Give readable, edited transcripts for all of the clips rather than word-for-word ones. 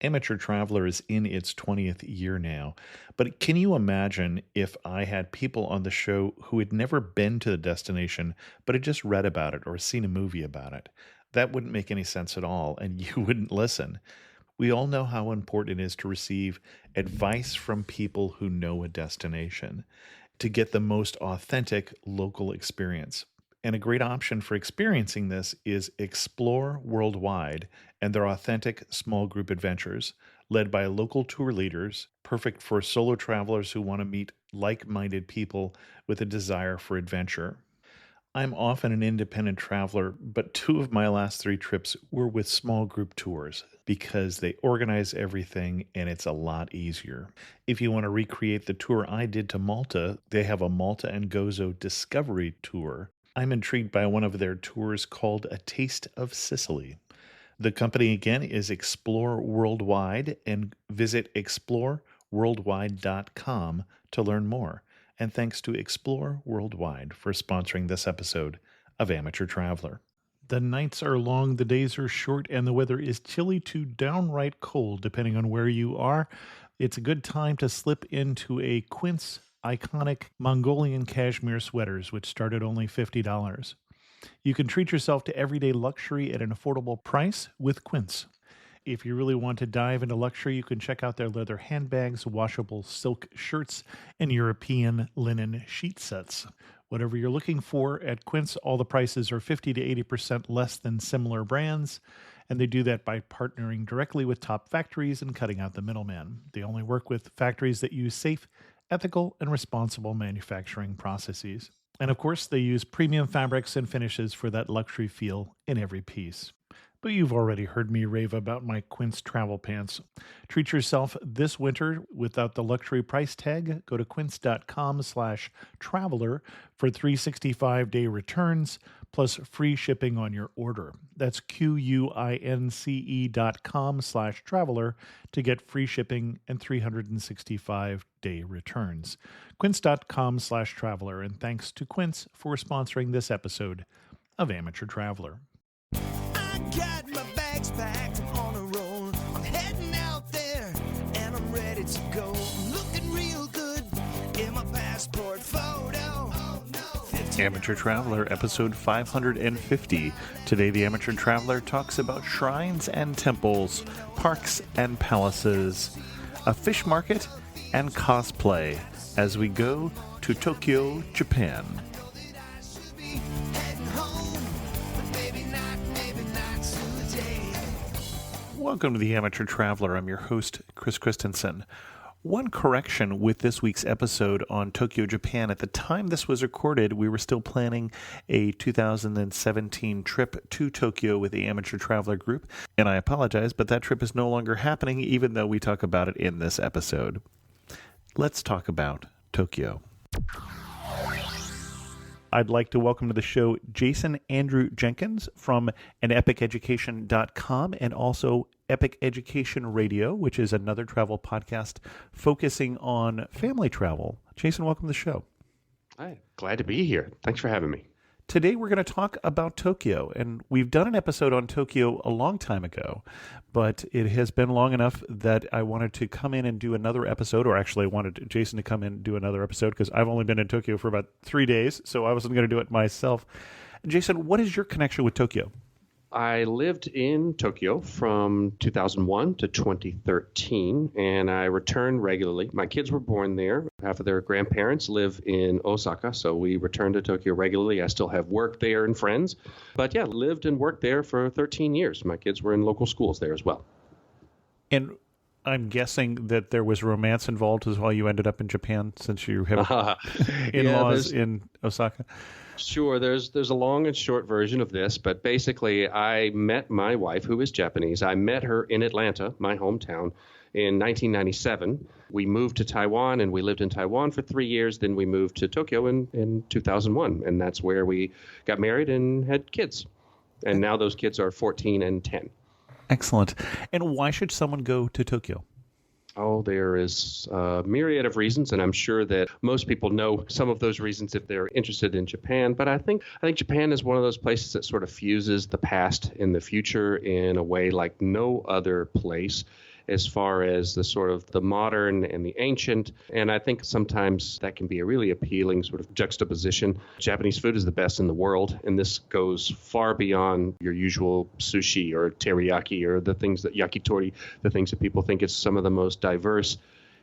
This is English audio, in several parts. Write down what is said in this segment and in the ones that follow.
Amateur Traveler is in its 20th year now, but can you imagine if I had people on the show who had never been to the destination, but had just read about it or seen a movie about it? That wouldn't make any sense at all, and you wouldn't listen. We all know how important it is to receive advice from people who know a destination to get the most authentic local experience. And a great option for experiencing this is Explore Worldwide and their authentic small group adventures, led by local tour leaders, perfect for solo travelers who want to meet like minded people with a desire for adventure. I'm often an independent traveler, but two of my last three trips were with small group tours because they organize everything and it's a lot easier. If you want to recreate the tour I did to Malta, they have a Malta and Gozo Discovery Tour. I'm intrigued by one of their tours called A Taste of Sicily. The company again is Explore Worldwide, and visit exploreworldwide.com to learn more. And thanks to Explore Worldwide for sponsoring this episode of Amateur Traveler. The nights are long, the days are short, and the weather is chilly to downright cold, depending on where you are. It's a good time to slip into a Quince iconic Mongolian cashmere sweaters, which start at only $50. You can treat yourself to everyday luxury at an affordable price with Quince. If you really want to dive into luxury, you can check out their leather handbags, washable silk shirts, and European linen sheet sets. Whatever you're looking for at Quince, all the prices are 50 to 80% less than similar brands, and they do that by partnering directly with top factories and cutting out the middleman. They only work with factories that use safe, ethical, and responsible manufacturing processes. And of course, they use premium fabrics and finishes for that luxury feel in every piece. But you've already heard me rave about my Quince travel pants. Treat yourself this winter without the luxury price tag. Go to quince.com/traveler for 365-day returns plus free shipping on your order. That's QUINCE.com/traveler to get free shipping and 365-day returns. Quince.com/traveler. And thanks to Quince for sponsoring this episode of Amateur Traveler. Got my bags packed, I'm on a roll. I'm heading out there and I'm ready to go. I'm looking real good in my passport photo. Oh, no. Amateur Traveler, episode 550. Today, the Amateur Traveler talks about shrines and temples, parks and palaces, a fish market, and cosplay as we go to Tokyo, Japan. Welcome to the Amateur Traveler. I'm your host, Chris Christensen. One correction with this week's episode on Tokyo, Japan. At the time this was recorded, we were still planning a 2017 trip to Tokyo with the Amateur Traveler group, and I apologize, but that trip is no longer happening, even though we talk about it in this episode. Let's talk about Tokyo. I'd like to welcome to the show Jason Andrew Jenkins from anepiceducation.com and also Epic Education Radio, which is another travel podcast focusing on family travel. Jason, welcome to the show. Hi, glad to be here. Thanks for having me. Today we're going to talk about Tokyo, and we've done an episode on Tokyo a long time ago, but it has been long enough that I wanted to come in and do another episode, or actually I wanted Jason to come in and do another episode because I've only been in Tokyo for about 3 days, so I wasn't going to do it myself. Jason, what is your connection with Tokyo? I lived in Tokyo from 2001 to 2013, and I returned regularly. My kids were born there. Half of their grandparents live in Osaka, so we returned to Tokyo regularly. I still have work there and friends. But yeah, lived and worked there for 13 years. My kids were in local schools there as well. And I'm guessing that there was romance involved as well. You ended up in Japan since you have in-laws in Osaka. Sure, there's a long and short version of this, but basically I met my wife, who is Japanese. I met her in Atlanta, my hometown, in 1997. We moved to Taiwan, and we lived in Taiwan for 3 years. Then we moved to Tokyo in 2001, and that's where we got married and had kids. And now those kids are 14 and 10. Excellent. And why should someone go to Tokyo? Oh, there is a myriad of reasons, and I'm sure that most people know some of those reasons if they're interested in Japan. But I think Japan is one of those places that sort of fuses the past and the future in a way like no other place. as far as the sort of the modern and the ancient. And I think sometimes that can be a really appealing sort of juxtaposition. Japanese food is the best in the world, and this goes far beyond your usual sushi or teriyaki or the things that yakitori, the things that people think is some of the most diverse,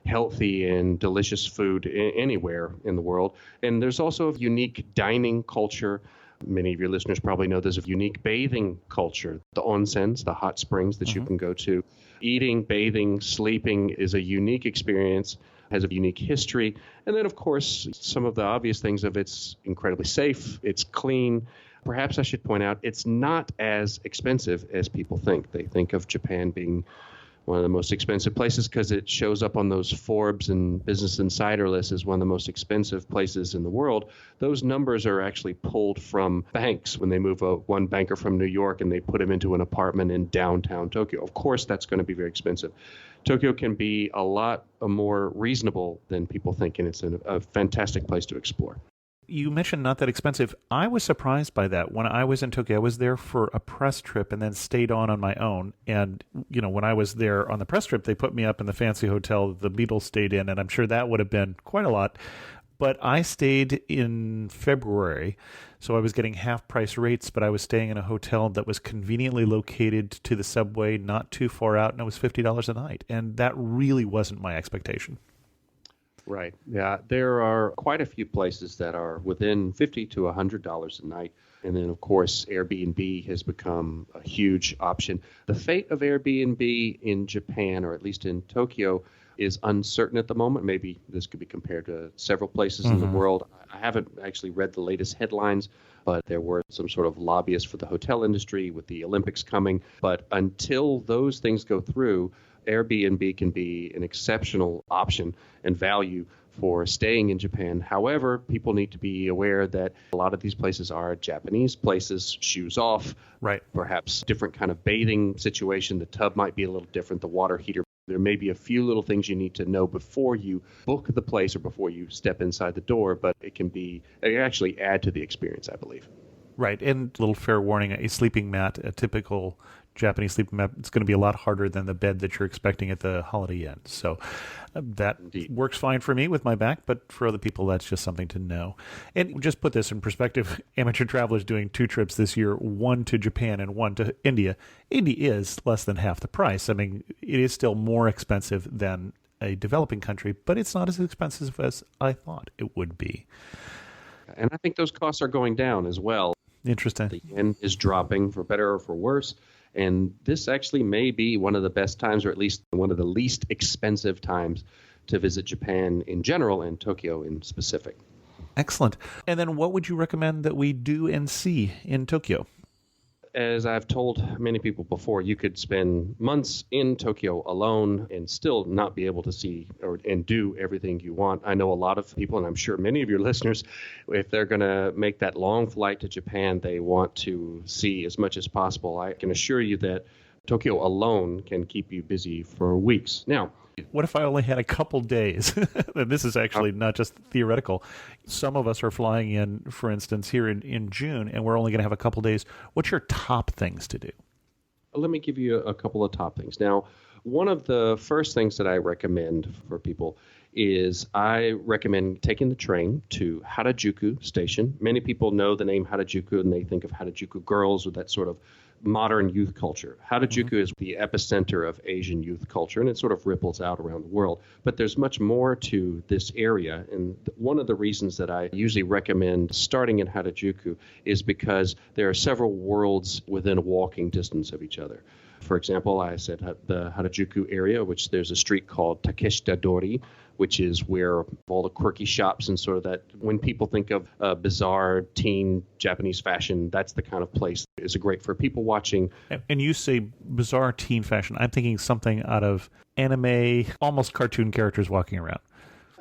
healthy and delicious food anywhere in the world. And there's also a unique dining culture. Many of your listeners probably know there's a unique bathing culture, the onsens, the hot springs that you can go to. Eating, bathing, sleeping is a unique experience, has a unique history. And then, of course, some of the obvious things of it's incredibly safe, it's clean. Perhaps I should point out it's not as expensive as people think. They think of Japan being one of the most expensive places because it shows up on those Forbes and Business Insider lists as one of the most expensive places in the world. Those numbers are actually pulled from banks when they move one banker from New York and they put him into an apartment in downtown Tokyo. Of course, that's going to be very expensive. Tokyo can be a lot more reasonable than people think, and it's a fantastic place to explore. You mentioned not that expensive. I was surprised by that. When I was in Tokyo, I was there for a press trip and then stayed on my own. And, when I was there on the press trip, they put me up in the fancy hotel the Beatles stayed in, and I'm sure that would have been quite a lot. But I stayed in February, so I was getting half-price rates, but I was staying in a hotel that was conveniently located to the subway, not too far out, and it was $50 a night. And that really wasn't my expectation. Right. Yeah, there are quite a few places that are within $50 to $100 a night. And then, of course, Airbnb has become a huge option. The fate of Airbnb in Japan, or at least in Tokyo, is uncertain at the moment. Maybe this could be compared to several places in the world. I haven't actually read the latest headlines, but there were some sort of lobbyists for the hotel industry with the Olympics coming. But until those things go through, Airbnb can be an exceptional option and value for staying in Japan. However, people need to be aware that a lot of these places are Japanese places, shoes off, right? Perhaps different kind of bathing situation. The tub might be a little different, the water heater. There may be a few little things you need to know before you book the place or before you step inside the door, but it can actually add to the experience, I believe. Right, and a little fair warning, a sleeping mat, a typical Japanese sleeping mat, it's going to be a lot harder than the bed that you're expecting at the Holiday Inn. So that Indeed. works fine for me with my back, but for other people, that's just something to know. And just put this in perspective, Amateur Traveler's doing 2 trips this year, one to Japan and one to India. India is less than half the price. I mean, it is still more expensive than a developing country, but it's not as expensive as I thought it would be. And I think those costs are going down as well. Interesting. The yen is dropping for better or for worse. And this actually may be one of the best times, or at least one of the least expensive times to visit Japan in general and Tokyo in specific. Excellent. And then what would you recommend that we do and see in Tokyo? As I've told many people before, you could spend months in Tokyo alone and still not be able to see and do everything you want. I know a lot of people, and I'm sure many of your listeners, if they're going to make that long flight to Japan, they want to see as much as possible. I can assure you that Tokyo alone can keep you busy for weeks. Now, what if I only had a couple days? And this is actually not just theoretical. Some of us are flying in, for instance, here in June, and we're only going to have a couple days. What's your top things to do? Let me give you a couple of top things. Now, one of the first things that I recommend for people is I recommend taking the train to Harajuku Station. Many people know the name Harajuku, and they think of Harajuku girls or that sort of modern youth culture. Harajuku is the epicenter of Asian youth culture, and it sort of ripples out around the world. But there's much more to this area, and one of the reasons that I usually recommend starting in Harajuku is because there are several worlds within a walking distance of each other. For example, I said the Harajuku area, which there's a street called Takeshita Dori, which is where all the quirky shops and sort of that, when people think of bizarre teen Japanese fashion, that's the kind of place that is great for people watching. And you say bizarre teen fashion. I'm thinking something out of anime, almost cartoon characters walking around.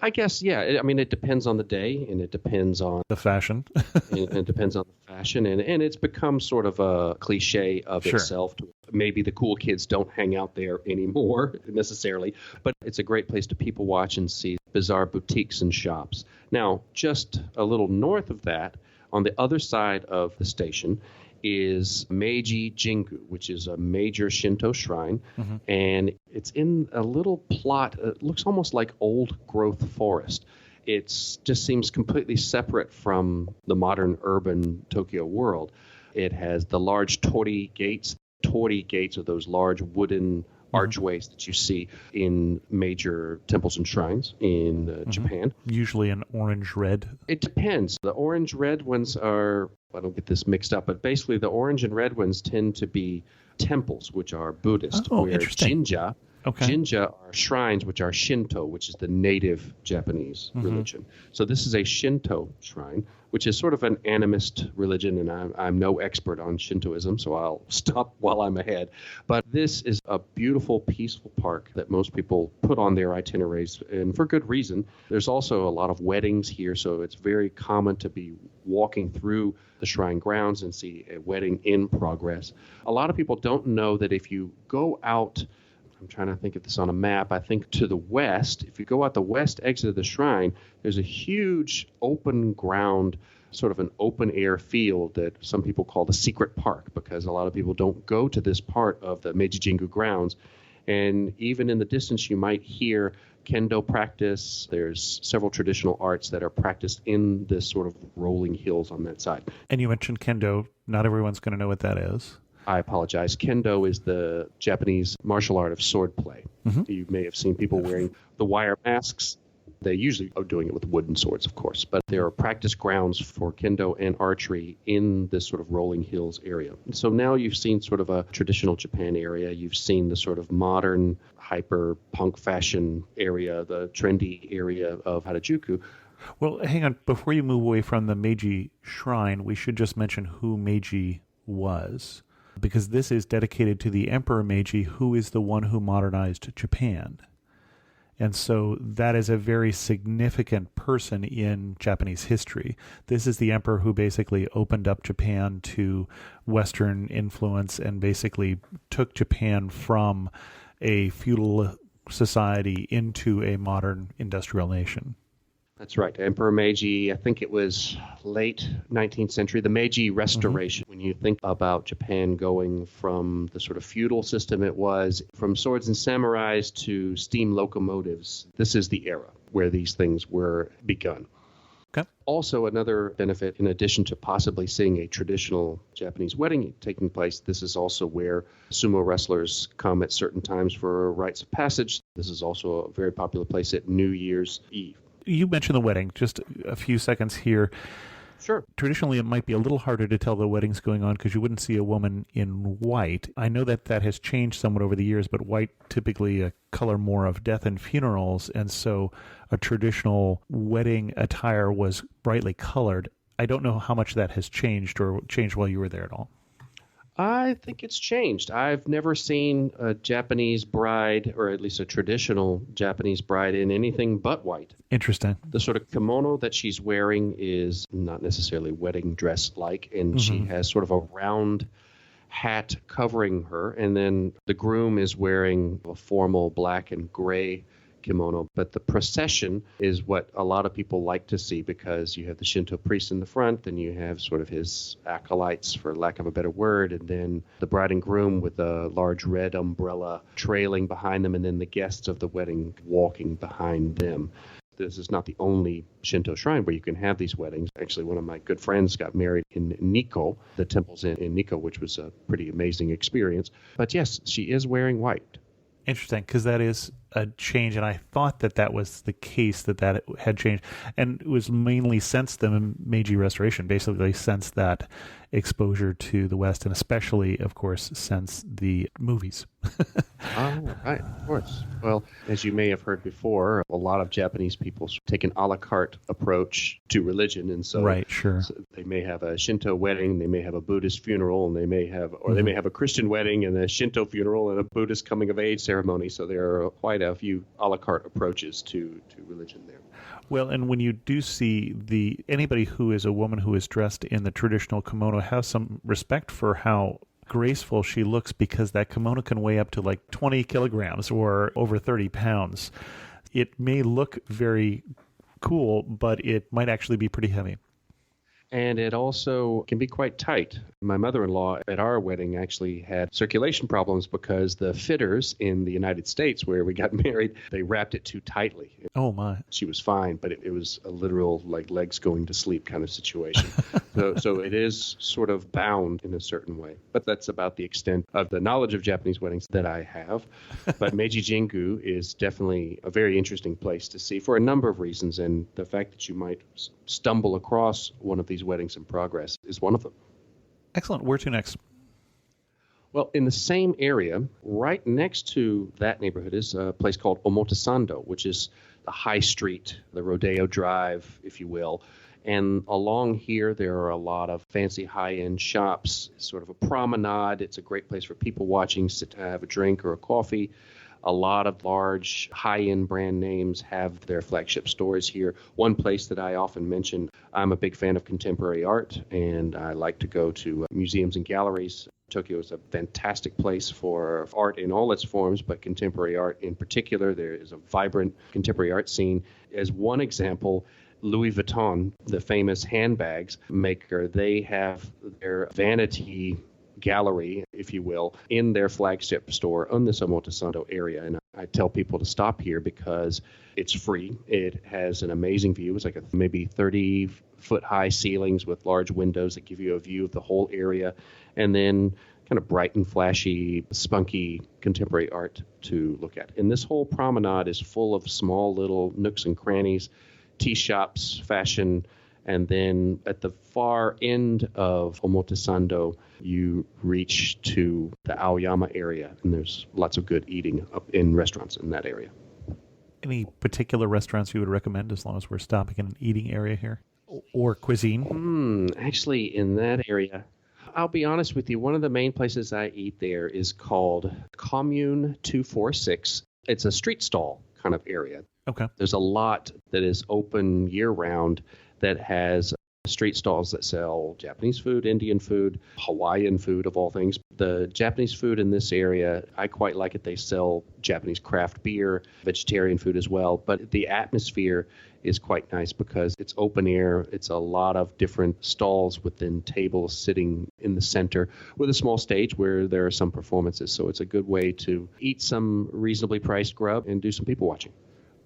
I guess, yeah. I mean, it depends on the day, and it depends on the fashion. and it depends on the fashion, and it's become sort of a cliche of itself. Maybe the cool kids don't hang out there anymore necessarily, but it's a great place to people watch and see bizarre boutiques and shops. Now, just a little north of that, on the other side of the station, is Meiji Jingu, which is a major Shinto shrine. And it's in a little plot. It looks almost like old growth forest. It just seems completely separate from the modern urban Tokyo world. It has the large torii gates. Torii gates are those large wooden archways that you see in major temples and shrines in Japan. Usually an orange-red. It depends. The orange-red ones are, I don't get this mixed up, but basically the orange and red ones tend to be temples, which are Buddhist, Oh, where interesting. Jinja are shrines, which are Shinto, which is the native Japanese religion. So this is a Shinto shrine, which is sort of an animist religion, and I'm no expert on Shintoism, so I'll stop while I'm ahead. But this is a beautiful, peaceful park that most people put on their itineraries, and for good reason. There's also a lot of weddings here, so it's very common to be walking through the shrine grounds and see a wedding in progress. A lot of people don't know that if you go out, I'm trying to think of this on a map. I think to the west, if you go out the west exit of the shrine, there's a huge open ground, sort of an open air field that some people call the secret park, because a lot of people don't go to this part of the Meiji Jingu grounds. And even in the distance, you might hear kendo practice. There's several traditional arts that are practiced in this sort of rolling hills on that side. And you mentioned kendo. Not everyone's going to know what that is. I apologize. Kendo is the Japanese martial art of sword play. You may have seen people wearing the wire masks. They usually are doing it with wooden swords, of course, but there are practice grounds for kendo and archery in this sort of rolling hills area. So now you've seen sort of a traditional Japan area. You've seen the sort of modern hyper punk fashion area, the trendy area of Harajuku. Well, hang on. Before you move away from the Meiji Shrine, we should just mention who Meiji was, because this is dedicated to the Emperor Meiji, who is the one who modernized Japan. And so that is a very significant person in Japanese history. This is the emperor who basically opened up Japan to Western influence and basically took Japan from a feudal society into a modern industrial nation. That's right. Emperor Meiji, I think it was late 19th century, the Meiji Restoration. When you think about Japan going from the sort of feudal system it was, from swords and samurais to steam locomotives, this is the era where these things were begun. Okay. Also, another benefit, in addition to possibly seeing a traditional Japanese wedding taking place, this is also where sumo wrestlers come at certain times for rites of passage. This is also a very popular place at New Year's Eve. You mentioned the wedding. Just a few seconds here. Sure. Traditionally, it might be a little harder to tell the wedding's going on because you wouldn't see a woman in white. I know that that has changed somewhat over the years, but white typically a color more of death and funerals, and so a traditional wedding attire was brightly colored. I don't know how much that has changed or changed while you were there at all. I think it's changed. I've never seen a Japanese bride, or at least a traditional Japanese bride, in anything but white. Interesting. The sort of kimono that she's wearing is not necessarily wedding dress-like, and she has sort of a round hat covering her, and then the groom is wearing a formal black and gray kimono. But the procession is what a lot of people like to see, because you have the Shinto priest in the front, then you have sort of his acolytes, for lack of a better word, and then the bride and groom with a large red umbrella trailing behind them, and then the guests of the wedding walking behind them. This is not the only Shinto shrine where you can have these weddings. Actually, one of my good friends got married in Nikko, the temples in Nikko, which was a pretty amazing experience. But yes, she is wearing white. Interesting, because that is a change, and I thought that that was the case, that that had changed, and it was mainly since the Meiji Restoration, basically since that exposure to the West, and especially, of course, since the movies. Oh, right, of course. Well, as you may have heard before, a lot of Japanese people take an a la carte approach to religion, and so, right, sure. So they may have a Shinto wedding, they may have a Buddhist funeral, and they may have, or they may have a Christian wedding and a Shinto funeral and a Buddhist coming of age ceremony. So there are quite a few a la carte approaches to religion there. Well, and when you do see anybody who is a woman who is dressed in the traditional kimono, have some respect for how graceful she looks, because that kimono can weigh up to like 20 kilograms or over 30 pounds. It may look very cool, but it might actually be pretty heavy. and it also can be quite tight. My mother-in-law at our wedding actually had circulation problems because the fitters in the United States where we got married, they wrapped it too tightly. Oh, my. She was fine, but it was a literal like legs going to sleep kind of situation. So it is sort of bound in a certain way. But that's about the extent of the knowledge of Japanese weddings that I have. But Meiji Jingu is definitely a very interesting place to see for a number of reasons. And the fact that you might stumble across one of these weddings in progress is one of them. Excellent. Where to next? Well, in the same area, right next to that neighborhood is a place called Omotesando, which is the high street, the Rodeo Drive, if you will. And along here, there are a lot of fancy high-end shops, sort of a promenade. It's a great place for people watching, sit to have a drink or a coffee. A lot of large high-end brand names have their flagship stores here. One place that I often mention, I'm a big fan of contemporary art, and I like to go to museums and galleries. Tokyo is a fantastic place for art in all its forms, but contemporary art in particular. There is a vibrant contemporary art scene. As one example, Louis Vuitton, the famous handbags maker, they have their vanity gallery, if you will, in their flagship store on the Omotesando area. And I tell people to stop here because it's free. It has an amazing view. It's like maybe 30-foot high ceilings with large windows that give you a view of the whole area. And then kind of bright and flashy, spunky contemporary art to look at. And this whole promenade is full of small little nooks and crannies, tea shops, fashion, and then at the far end of Omotesando, you reach to the Aoyama area, and there's lots of good eating up in restaurants in that area. Any particular restaurants you would recommend as long as we're stopping in an eating area here? Or cuisine? Actually, in that area, I'll be honest with you, one of the main places I eat there is called Commune 246. It's a street stall kind of area. Okay. There's a lot that is open year-round that has street stalls that sell Japanese food, Indian food, Hawaiian food, of all things. The Japanese food in this area, I quite like it. They sell Japanese craft beer, vegetarian food as well. But the atmosphere is quite nice because it's open air. It's a lot of different stalls within tables sitting in the center with a small stage where there are some performances. So it's a good way to eat some reasonably priced grub and do some people watching.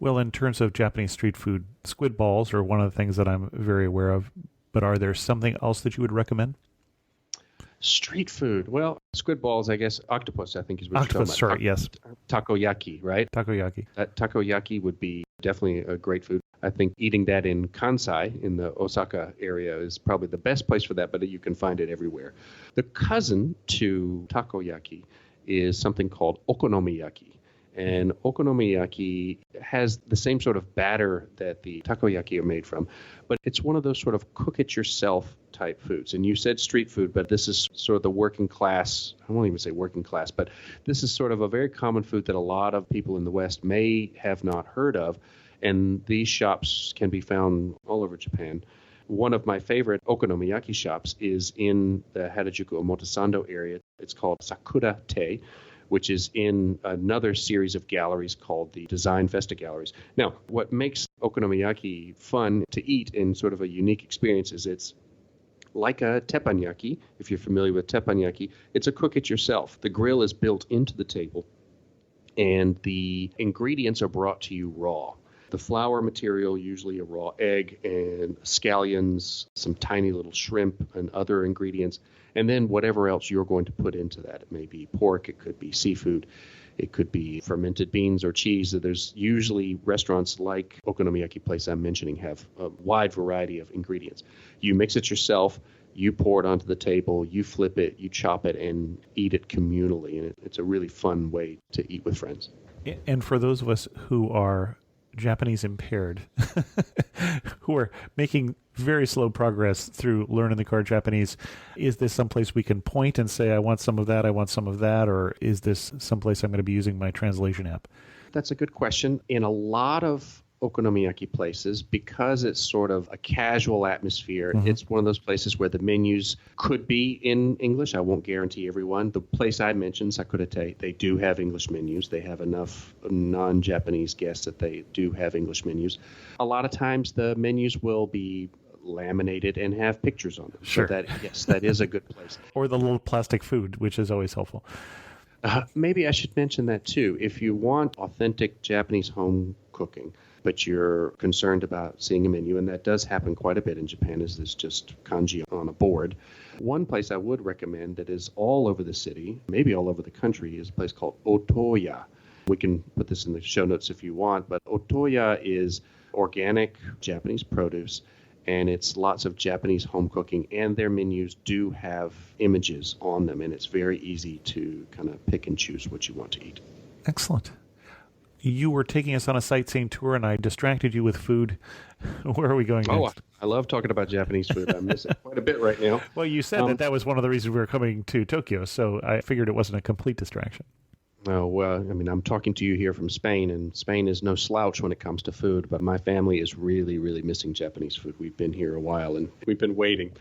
Well, in terms of Japanese street food, squid balls are one of the things that I'm very aware of. But are there something else that you would recommend? Street food. Well, squid balls, I guess. Octopus, I think, is what Octopus, you're talking about. yes. Takoyaki, right? Takoyaki. That takoyaki would be definitely a great food. I think eating that in Kansai, in the Osaka area, is probably the best place for that, but you can find it everywhere. The cousin to takoyaki is something called okonomiyaki. And okonomiyaki has the same sort of batter that the takoyaki are made from, but it's one of those sort of cook-it-yourself type foods. And you said street food, but this is sort of the working class, I won't even say working class, but this is sort of a very common food that a lot of people in the West may have not heard of. And these shops can be found all over Japan. One of my favorite okonomiyaki shops is in the Harajuku Omotesando area. It's called Sakura Te, which is in another series of galleries called the Design Festa Galleries. Now, what makes okonomiyaki fun to eat in sort of a unique experience is it's like a teppanyaki. If you're familiar with teppanyaki, it's a cook-it-yourself. The grill is built into the table, and the ingredients are brought to you raw. The flour material, usually a raw egg and scallions, some tiny little shrimp and other ingredients, and then whatever else you're going to put into that. It may be pork, it could be seafood, it could be fermented beans or cheese. There's usually restaurants like okonomiyaki place I'm mentioning have a wide variety of ingredients. You mix it yourself, you pour it onto the table, you flip it, you chop it, and eat it communally. And it's a really fun way to eat with friends. And for those of us who are Japanese impaired, who are making very slow progress through learning the core Japanese, is this someplace we can point and say, I want some of that, I want some of that, or is this someplace I'm going to be using my translation app? That's a good question. In a lot of okonomiyaki places, because it's sort of a casual atmosphere, it's one of those places where the menus could be in English. I won't guarantee everyone. The place I mentioned, Sakurate, they do have English menus. They have enough non-Japanese guests that they do have English menus. A lot of times the menus will be laminated and have pictures on them. Sure. So yes, that is a good place. Or the little plastic food, which is always helpful. Maybe I should mention that too. If you want authentic Japanese home cooking, but you're concerned about seeing a menu, and that does happen quite a bit in Japan, is this just kanji on a board. One place I would recommend that is all over the city, maybe all over the country, is a place called Otoya. We can put this in the show notes if you want, but Otoya is organic Japanese produce, and it's lots of Japanese home cooking, and their menus do have images on them, and it's very easy to kind of pick and choose what you want to eat. Excellent. You were taking us on a sightseeing tour, and I distracted you with food. Where are we going next? I love talking about Japanese food. I miss it quite a bit right now. Well, you said that was one of the reasons we were coming to Tokyo, so I figured it wasn't a complete distraction. Oh, well, I mean, I'm talking to you here from Spain, and Spain is no slouch when it comes to food, but my family is really, really missing Japanese food. We've been here a while, and we've been waiting.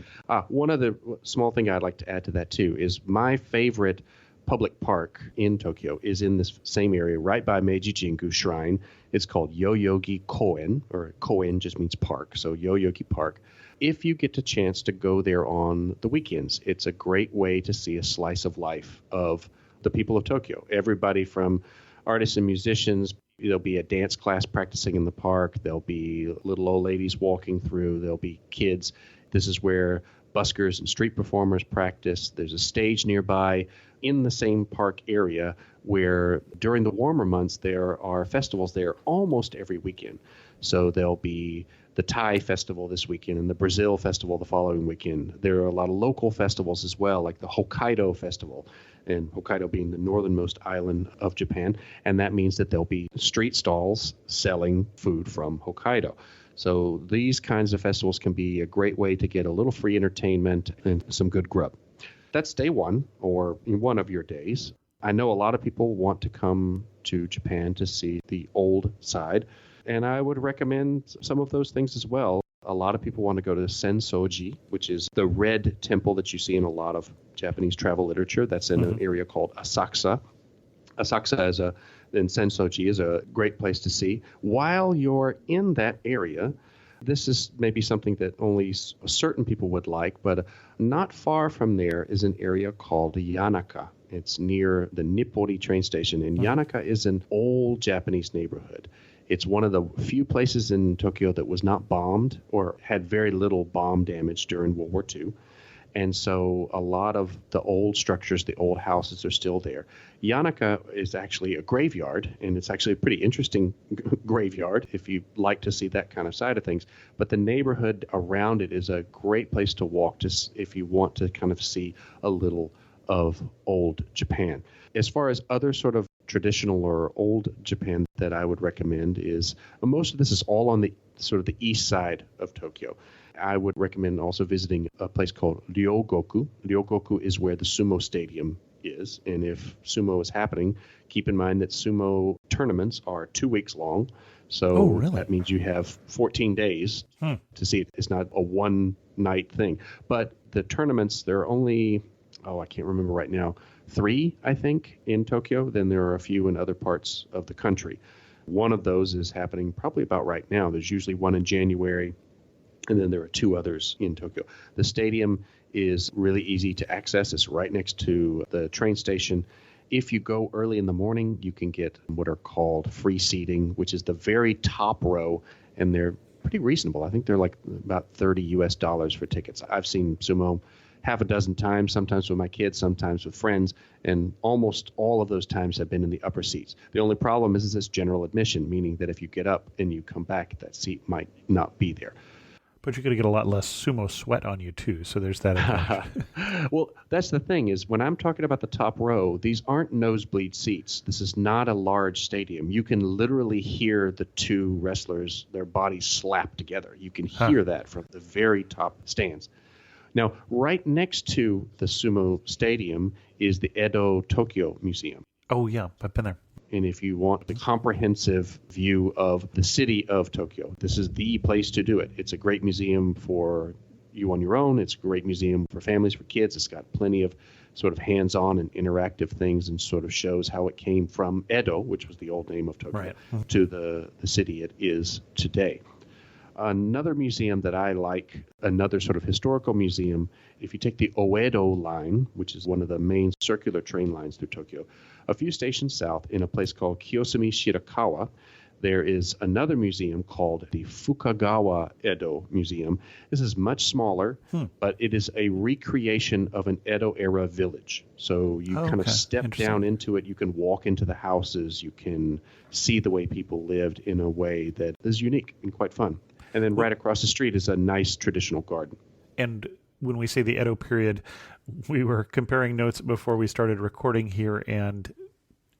One other small thing I'd like to add to that, too, is my favorite public park in Tokyo is in this same area, right by Meiji Jingu Shrine. It's called Yoyogi Koen, or Koen just means park, so Yoyogi Park. If you get the chance to go there on the weekends, it's a great way to see a slice of life of the people of Tokyo. Everybody from artists and musicians. There'll be a dance class practicing in the park. There'll be little old ladies walking through. There'll be kids. This is where buskers and street performers practice. There's a stage nearby in the same park area where during the warmer months there are festivals there almost every weekend. So there'll be the Thai festival this weekend and the Brazil festival the following weekend. There are a lot of local festivals as well, like the Hokkaido festival, and Hokkaido being the northernmost island of Japan. And that means that there'll be street stalls selling food from Hokkaido. So these kinds of festivals can be a great way to get a little free entertainment and some good grub. That's day one, or one of your days. I know a lot of people want to come to Japan to see the old side, and I would recommend some of those things as well. A lot of people want to go to Sensoji, which is the red temple that you see in a lot of Japanese travel literature. That's in an area called Asakusa. Asakusa and Sensoji is a great place to see. While you're in that area, this is maybe something that only certain people would like, but not far from there is an area called Yanaka. It's near the Nippori train station, and Yanaka is an old Japanese neighborhood. It's one of the few places in Tokyo that was not bombed or had very little bomb damage during World War II. And so a lot of the old structures, the old houses are still there. Yanaka is actually a graveyard, and it's actually a pretty interesting graveyard if you like to see that kind of side of things. But the neighborhood around it is a great place to walk if you want to kind of see a little of old Japan. As far as other sort of traditional or old Japan that I would recommend is, most of this is all on the sort of the east side of Tokyo. I would recommend also visiting a place called Ryogoku. Ryogoku is where the sumo stadium is. And if sumo is happening, keep in mind that sumo tournaments are 2 weeks long. So that means you have 14 days to see it. It's not a one-night thing. But the tournaments, there are only, I can't remember right now, 3, I think, in Tokyo. Then there are a few in other parts of the country. One of those is happening probably about right now. There's usually one in January, and then there are 2 others in Tokyo. The stadium is really easy to access. It's right next to the train station. If you go early in the morning, you can get what are called free seating, which is the very top row, and they're pretty reasonable. I think they're like about $30 for tickets. I've seen sumo half a dozen times, sometimes with my kids, sometimes with friends, and almost all of those times have been in the upper seats. The only problem is it's general admission, meaning that if you get up and you come back, that seat might not be there. But you're going to get a lot less sumo sweat on you, too, so there's that advantage. Well, that's the thing is when I'm talking about the top row, these aren't nosebleed seats. This is not a large stadium. You can literally hear the 2 wrestlers, their bodies slap together. You can hear that from the very top stands. Now, right next to the sumo stadium is the Edo Tokyo Museum. Oh, yeah, I've been there. And if you want the comprehensive view of the city of Tokyo, this is the place to do it. It's a great museum for you on your own. It's a great museum for families, for kids. It's got plenty of sort of hands-on and interactive things and sort of shows how it came from Edo, which was the old name of Tokyo, to the city it is today. Another museum that I like, another sort of historical museum, if you take the Oedo line, which is one of the main circular train lines through Tokyo, a few stations south in a place called Kiyosumi Shirakawa, there is another museum called the Fukagawa Edo Museum. This is much smaller, but it is a recreation of an Edo-era village. So you kind of step down into it. You can walk into the houses. You can see the way people lived in a way that is unique and quite fun. And then right across the street is a nice traditional garden. And when we say the Edo period, we were comparing notes before we started recording here, and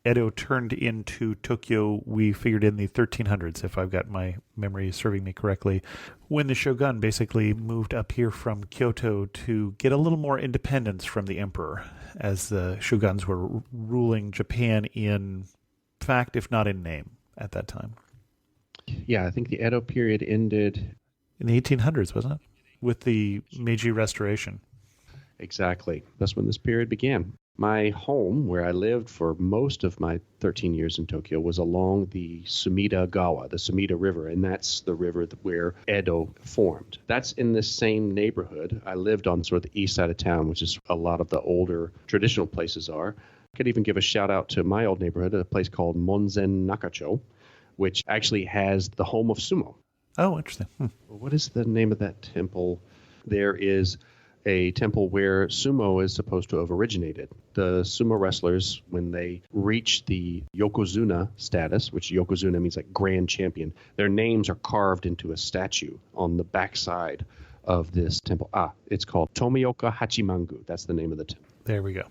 Edo turned into Tokyo, we figured, in the 1300s, if I've got my memory serving me correctly, when the shogun basically moved up here from Kyoto to get a little more independence from the emperor, as the shoguns were ruling Japan in fact, if not in name, at that time. Yeah, I think the Edo period ended in the 1800s, wasn't it? With the Meiji Restoration. Exactly. That's when this period began. My home, where I lived for most of my 13 years in Tokyo, was along the Sumida Gawa, the Sumida River, and that's the river where Edo formed. That's in this same neighborhood. I lived on sort of the east side of town, which is a lot of the older traditional places are. I could even give a shout out to my old neighborhood, a place called Monzen Nakacho, which actually has the home of sumo. Oh, interesting. What is the name of that temple? There is a temple where sumo is supposed to have originated. The sumo wrestlers, when they reach the yokozuna status, which yokozuna means like grand champion, their names are carved into a statue on the backside of this temple. It's called Tomioka Hachimangu. That's the name of the temple. There we go.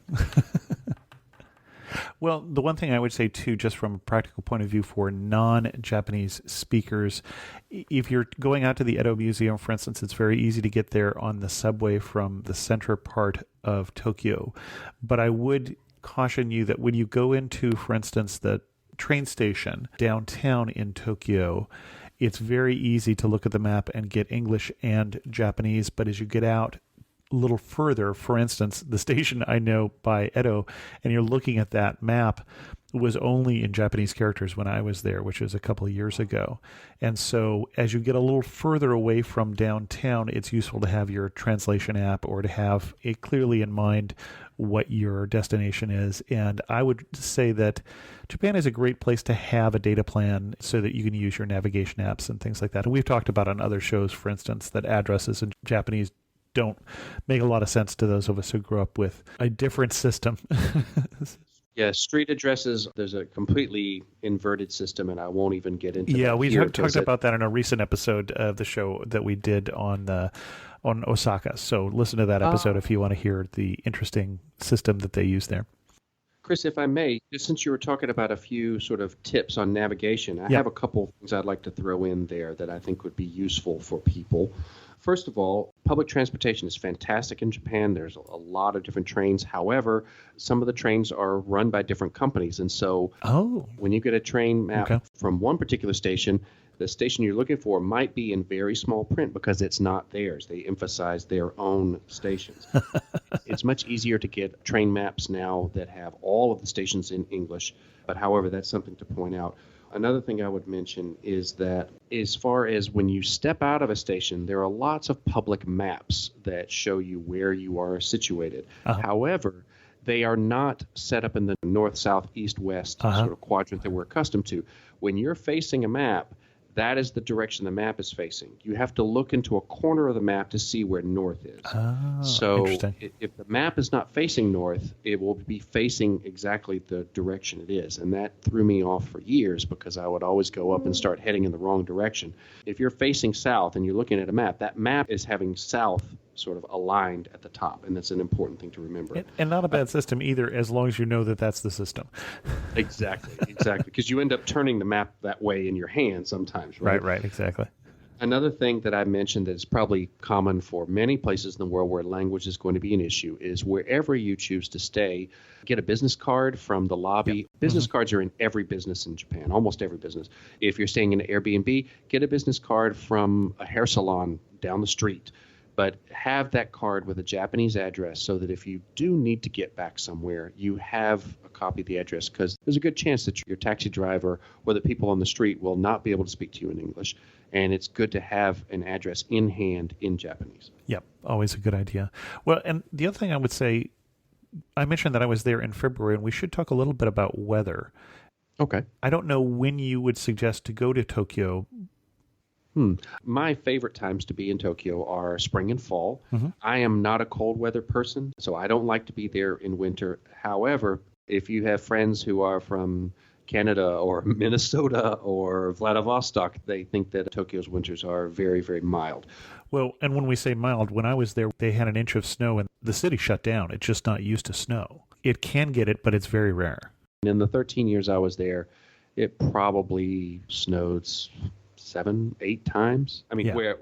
Well, the one thing I would say, too, just from a practical point of view for non-Japanese speakers, if you're going out to the Edo Museum, for instance, it's very easy to get there on the subway from the center part of Tokyo. But I would caution you that when you go into, for instance, the train station downtown in Tokyo, it's very easy to look at the map and get English and Japanese. But as you get out a little further, for instance, the station I know by Edo, and you're looking at that map, was only in Japanese characters when I was there, which was a couple of years ago. And so as you get a little further away from downtown, it's useful to have your translation app or to have it clearly in mind what your destination is. And I would say that Japan is a great place to have a data plan so that you can use your navigation apps and things like that. And we've talked about on other shows, for instance, that addresses in Japanese don't make a lot of sense to those of us who grew up with a different system. Yeah, street addresses, there's a completely inverted system, and I won't even get into that. Yeah, we talked about that in a recent episode of the show that we did on Osaka. So listen to that episode if you want to hear the interesting system that they use there. Chris, if I may, just since you were talking about a few sort of tips on navigation, I have a couple of things I'd like to throw in there that I think would be useful for people. First of all, public transportation is fantastic in Japan. There's a lot of different trains. However, some of the trains are run by different companies. And so when you get a train map from one particular station, the station you're looking for might be in very small print because it's not theirs. They emphasize their own stations. It's much easier to get train maps now that have all of the stations in English. But however, that's something to point out. Another thing I would mention is that as far as when you step out of a station, there are lots of public maps that show you where you are situated. However, they are not set up in the north, south, east, west sort of quadrant that we're accustomed to. When you're facing a map, that is the direction the map is facing. You have to look into a corner of the map to see where north is. So if the map is not facing north, it will be facing exactly the direction it is. And that threw me off for years because I would always go up and start heading in the wrong direction. If you're facing south and you're looking at a map, that map is having south sort of aligned at the top, and that's an important thing to remember. And not a bad system either, as long as you know that that's the system. Exactly, because you end up turning the map that way in your hand sometimes, right? Right, exactly. Another thing that I mentioned that is probably common for many places in the world where language is going to be an issue is wherever you choose to stay, get a business card from the lobby. Business cards are in every business in Japan, almost every business. If you're staying in an Airbnb, get a business card from a hair salon down the street. but have that card with a Japanese address so that if you do need to get back somewhere, you have a copy of the address, because there's a good chance that your taxi driver or the people on the street will not be able to speak to you in English. And it's good to have an address in hand in Japanese. Yep, always a good idea. Well, and the other thing I would say, I mentioned that I was there in February, and we should talk a little bit about weather. Okay. I don't know when you would suggest to go to Tokyo. My favorite times to be in Tokyo are spring and fall. I am not a cold weather person, so I don't like to be there in winter. However, if you have friends who are from Canada or Minnesota or Vladivostok, they think that Tokyo's winters are very, very mild. Well, and when we say mild, when I was there, they had an inch of snow and the city shut down. It's just not used to snow. It can get it, but it's very rare. In the 13 years I was there, it probably snowed 7, 8 times. I mean, where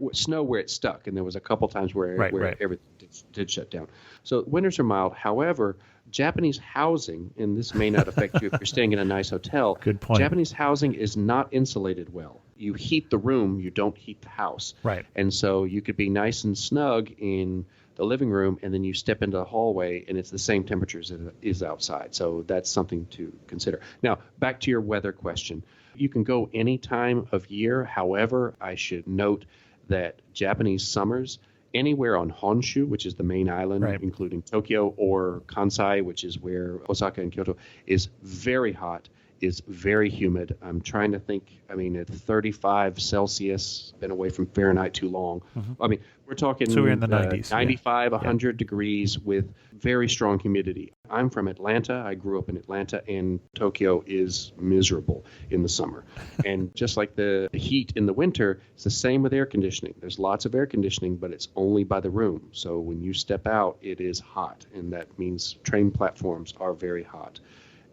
it stuck, and there was a couple times where everything did shut down. So winters are mild. However, Japanese housing, and this may not affect you if you're staying in a nice hotel. Good point. Japanese housing is not insulated well. You heat the room, you don't heat the house. Right. And so you could be nice and snug in the living room, and then you step into the hallway, and it's the same temperature as it is outside. So that's something to consider. Now, back to your weather question. You can go any time of year. However, I should note that Japanese summers, anywhere on Honshu, which is the main island, including Tokyo, or Kansai, which is where Osaka and Kyoto, is very hot, is very humid. I'm trying to think, at 35 Celsius, been away from Fahrenheit too long. I mean, we're talking so we're in the 90s, 95, 100 degrees with very strong humidity. I'm from Atlanta. I grew up in Atlanta, and Tokyo is miserable in the summer. And just like the heat in the winter, it's the same with air conditioning. There's lots of air conditioning, but it's only by the room. So when you step out, it is hot, and that means train platforms are very hot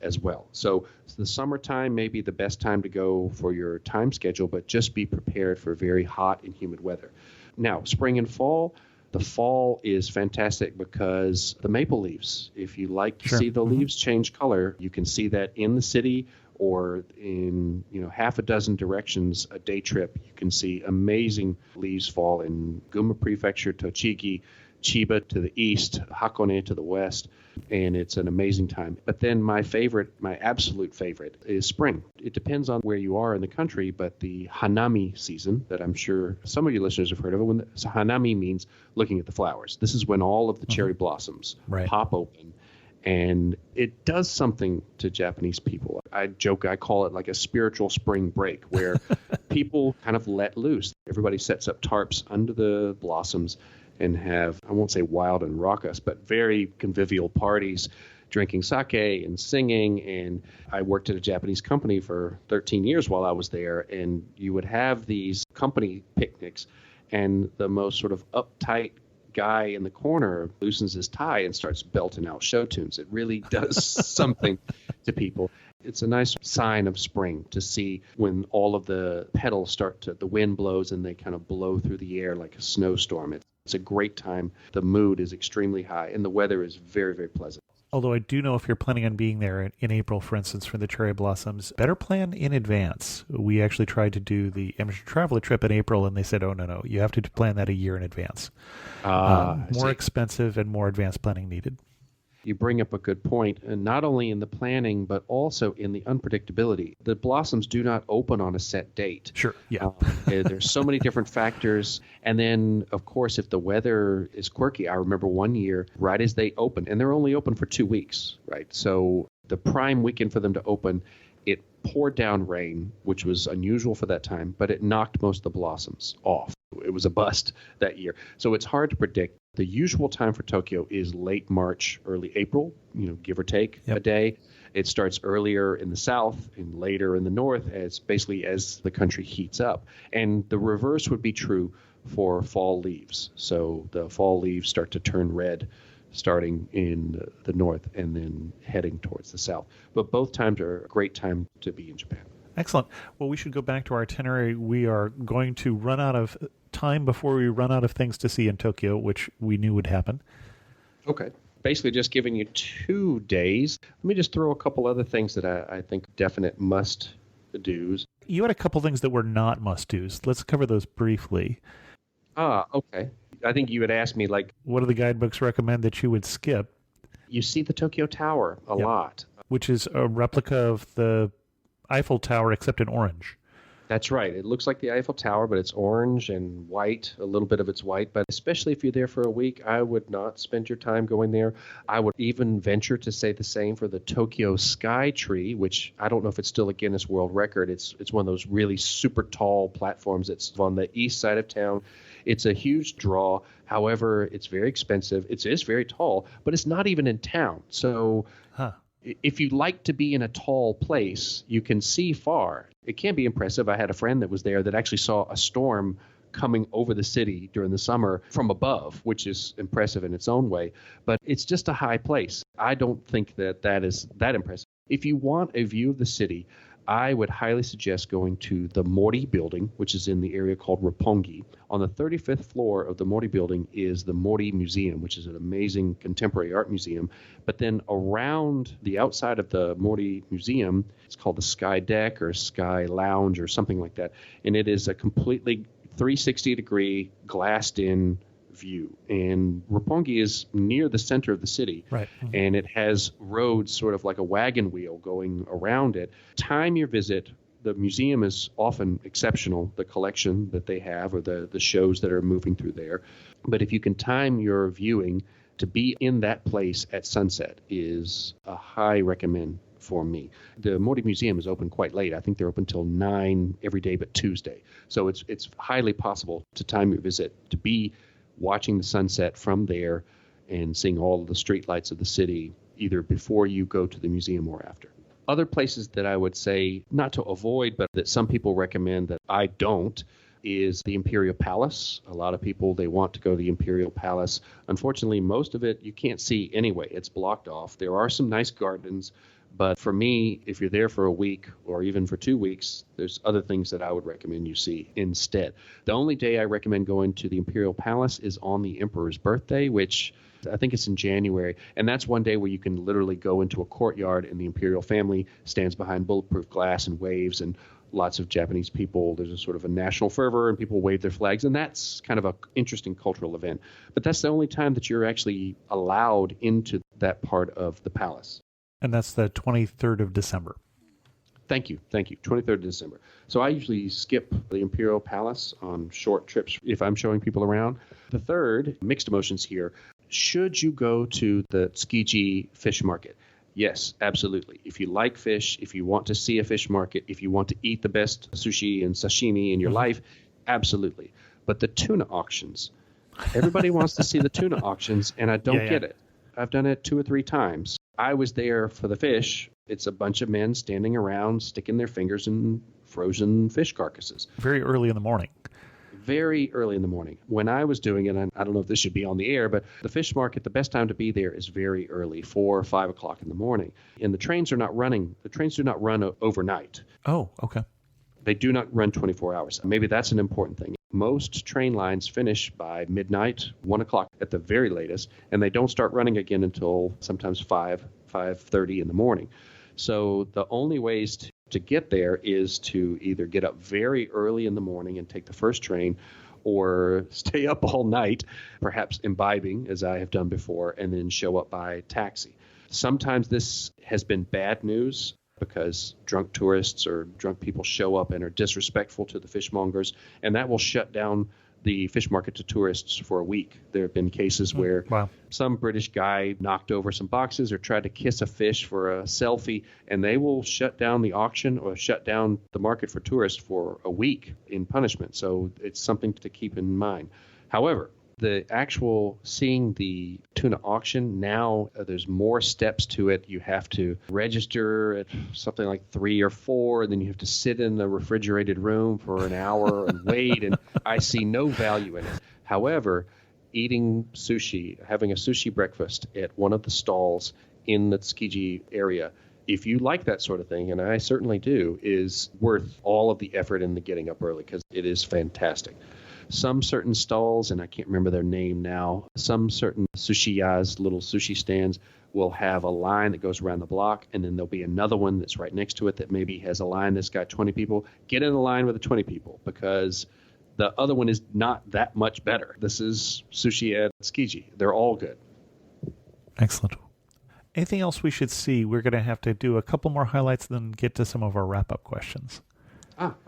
as well. So the summertime may be the best time to go for your time schedule, but just be prepared for very hot and humid weather. Now, spring and fall, the fall is fantastic because the maple leaves, if you like to see the leaves change color, you can see that in the city or in half a dozen directions a day trip. You can see amazing leaves fall in Gunma Prefecture, Tochigi, Chiba to the east, Hakone to the west, and it's an amazing time. But then my absolute favorite is spring. It depends on where you are in the country, but the Hanami season that I'm sure some of you listeners have heard of, so Hanami means looking at the flowers. This is when all of the cherry blossoms pop open, and it does something to Japanese people. I joke, I call it like a spiritual spring break, where people kind of let loose. Everybody sets up tarps under the blossoms and have, I won't say wild and raucous, but very convivial parties, drinking sake and singing. And I worked at a Japanese company for 13 years while I was there, and you would have these company picnics, and the most sort of uptight guy in the corner loosens his tie and starts belting out show tunes. It really does something to people. It's a nice sign of spring to see when all of the petals the wind blows and they kind of blow through the air like a snowstorm. It's a great time. The mood is extremely high, and the weather is very, very pleasant. Although I do know if you're planning on being there in April, for instance, for the cherry blossoms, better plan in advance. We actually tried to do the Amateur Traveler trip in April, and they said, oh, no, you have to plan that a year in advance. More expensive and more advanced planning needed. You bring up a good point, and not only in the planning, but also in the unpredictability. The blossoms do not open on a set date. Sure, yeah. There's so many different factors. And then, of course, if the weather is quirky, I remember one year, right as they opened, and they're only open for 2 weeks, right? So the prime weekend for them to open, it poured down rain, which was unusual for that time, but it knocked most of the blossoms off. It was a bust that year. So it's hard to predict. The usual time for Tokyo is late March, early April, give or take a day. It starts earlier in the south and later in the north as the country heats up. And the reverse would be true for fall leaves. So the fall leaves start to turn red starting in the north and then heading towards the south. But both times are a great time to be in Japan. Excellent. Well, we should go back to our itinerary. We are going to run out of time before we run out of things to see in Tokyo, which we knew would happen. Okay. Basically just giving you 2 days. Let me just throw a couple other things that I think definite must-dos. You had a couple things that were not must-dos. Let's cover those briefly. Okay. I think you would ask me, like, What do the guidebooks recommend that you would skip? you see the Tokyo Tower a Yep. lot. Which is a replica of the Eiffel Tower, except in orange. That's right. It looks like the Eiffel Tower, but it's orange and white. A little bit of it's white. But especially if you're there for a week, I would not spend your time going there. I would even venture to say the same for the Tokyo Sky Tree, which I don't know if it's still a Guinness World Record. It's one of those really super tall platforms. It's on the east side of town. It's a huge draw. However, it's very expensive. It is very tall, but it's not even in town. So if you like to be in a tall place, you can see far. It can be impressive. I had a friend that was there that actually saw a storm coming over the city during the summer from above, which is impressive in its own way. But it's just a high place. I don't think that is that impressive. If you want a view of the city, I would highly suggest going to the Mori building, which is in the area called Roppongi. On the 35th floor of the Mori building is the Mori Museum, which is an amazing contemporary art museum. But then around the outside of the Mori Museum, it's called the Sky Deck or Sky Lounge or something like that. And it is a completely 360-degree glassed-in view. And Roppongi is near the center of the city. Right. And it has roads sort of like a wagon wheel going around it. Time your visit. The museum is often exceptional, the collection that they have or the shows that are moving through there. But if you can time your viewing to be in that place at sunset is a high recommend for me. The Mori Museum is open quite late. I think they're open till 9 every day but Tuesday. So it's highly possible to time your visit to be watching the sunset from there and seeing all of the street lights of the city either before you go to the museum or after. Other places that I would say not to avoid, but that some people recommend that I don't, is the Imperial Palace. A lot of people, they want to go to the Imperial Palace. Unfortunately, most of it you can't see anyway. It's blocked off. There are some nice gardens, but for me, if you're there for a week or even for 2 weeks, there's other things that I would recommend you see instead. The only day I recommend going to the Imperial Palace is on the Emperor's birthday, which I think it's in January. And that's one day where you can literally go into a courtyard and the Imperial family stands behind bulletproof glass and waves, and lots of Japanese people. There's a sort of a national fervor and people wave their flags. And that's kind of an interesting cultural event. But that's the only time that you're actually allowed into that part of the palace. And that's the 23rd of December. Thank you. 23rd of December. So I usually skip the Imperial Palace on short trips if I'm showing people around. The third, mixed emotions here. Should you go to the Tsukiji fish market? Yes, absolutely. If you like fish, if you want to see a fish market, if you want to eat the best sushi and sashimi in your life, absolutely. But the tuna auctions, everybody wants to see the tuna auctions, and I don't get it. I've done it 2 or 3 times. I was there for the fish. It's a bunch of men standing around, sticking their fingers in frozen fish carcasses. Very early in the morning. Very early in the morning. When I was doing it, and I don't know if this should be on the air, but the fish market, the best time to be there is very early, 4 or 5 o'clock in the morning. And the trains are not running. The trains do not run overnight. Oh, okay. They do not run 24 hours. Maybe that's an important thing. Most train lines finish by midnight, 1 o'clock at the very latest, and they don't start running again until sometimes 5:30 in the morning. So the only ways to get there is to either get up very early in the morning and take the first train, or stay up all night, perhaps imbibing, as I have done before, and then show up by taxi. Sometimes this has been bad news because drunk tourists or drunk people show up and are disrespectful to the fishmongers, and that will shut down the fish market to tourists for a week. There have been cases where some British guy knocked over some boxes or tried to kiss a fish for a selfie, and they will shut down the auction or shut down the market for tourists for a week in punishment. So it's something to keep in mind. However, the actual seeing the tuna auction now, there's more steps to it. You have to register at something like 3 or 4, and then you have to sit in the refrigerated room for an hour and wait, and I see no value in it. However, eating sushi, having a sushi breakfast at one of the stalls in the Tsukiji area, if you like that sort of thing, and I certainly do, is worth all of the effort in the getting up early because it is fantastic. Some certain stalls, and I can't remember their name now, some certain sushiyas, little sushi stands, will have a line that goes around the block, and then there'll be another one that's right next to it that maybe has a line that's got 20 people. Get in the line with the 20 people because The other one is not that much better. This is sushi at Tsukiji. They're all good. Excellent. Anything else we should see? We're going to have to do a couple more highlights, then get to some of our wrap-up questions.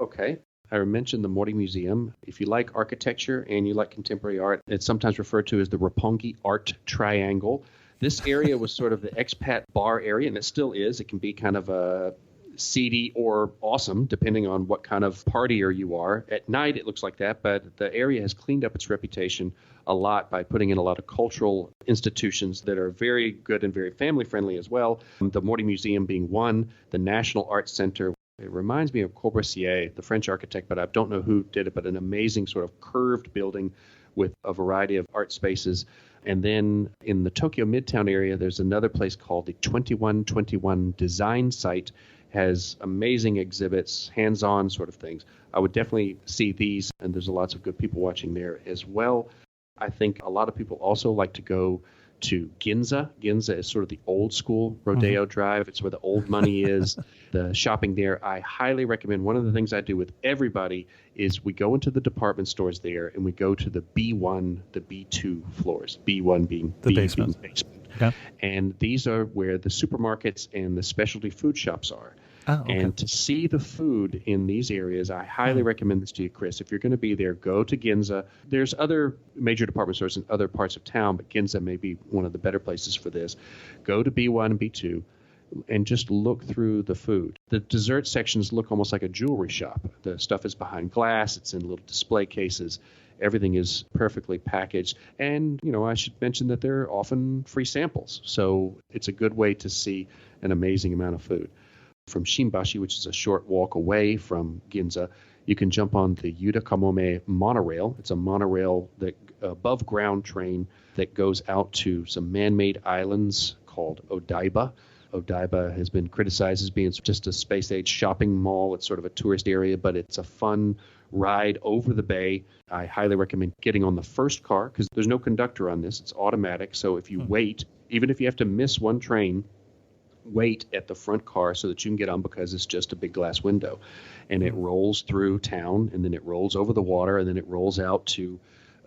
Okay. I mentioned the Mori Museum. If you like architecture and you like contemporary art, it's sometimes referred to as the Roppongi Art Triangle. This area was sort of the expat bar area, and it still is. It can be kind of a seedy or awesome, depending on what kind of partier you are. At night, it looks like that, but the area has cleaned up its reputation a lot by putting in a lot of cultural institutions that are very good and very family-friendly as well. The Mori Museum being one, the National Arts Center. It reminds me of Corbusier, the French architect, but I don't know who did it, but an amazing sort of curved building with a variety of art spaces. And then in the Tokyo Midtown area, there's another place called the 2121 Design Site. Has amazing exhibits, hands-on sort of things. I would definitely see these, and there's lots of good people watching there as well. I think a lot of people also like to go to Ginza. Ginza is sort of the old school Rodeo Drive. It's where the old money is. The shopping there, I highly recommend. One of the things I do with everybody is we go into the department stores there and we go to the B1, the B2 floors. B1 being the basement. Okay. And these are where the supermarkets and the specialty food shops are. Oh, okay. And to see the food in these areas, I highly recommend this to you, Chris. If you're going to be there, go to Ginza. There's other major department stores in other parts of town, but Ginza may be one of the better places for this. Go to B1 and B2 and just look through the food. The dessert sections look almost like a jewelry shop. The stuff is behind glass. It's in little display cases. Everything is perfectly packaged. And, I should mention that there are often free samples. So it's a good way to see an amazing amount of food. From Shinbashi, which is a short walk away from Ginza, you can jump on the Yuta Kamome monorail. It's a monorail, that above ground train that goes out to some man-made islands called Odaiba. Odaiba has been criticized as being just a space-age shopping mall. It's sort of a tourist area, but it's a fun ride over the bay. I highly recommend getting on the first car because there's no conductor on this. It's automatic. So if you wait, even if you have to miss one train, wait at the front car so that you can get on because it's just a big glass window. And it rolls through town, and then it rolls over the water, and then it rolls out to